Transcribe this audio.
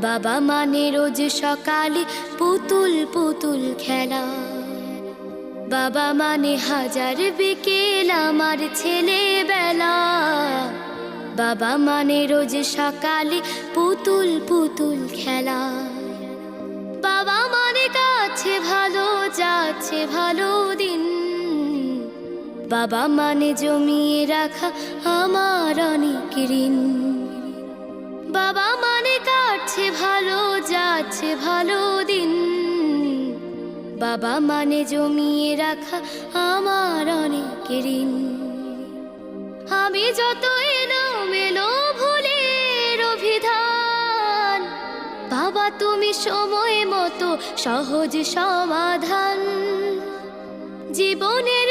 বাবা মানে রোজ সকালে পুতুল পুতুল খেলা। বাবা মানে হাজার বিকেল আমার ছেলেবেলা। বাবা মানে রোজ সকালে পুতুল পুতুল খেলা। বাবা মানে কাছে ভালো যাচ্ছে ভালো দিন। বাবা মানে জমিয়ে রাখা আমার অনেক ঋণ। বাবা মানে কাটছে ভালো যাচ্ছে ভালো দিন। বাবা মানে জমিয়ে রাখা আমার অনেক ঋণ। আমি যত এলোমেলো ভুলের অভিধান, বাবা তুমি সময় মতো সহজ সমাধান। জীবনের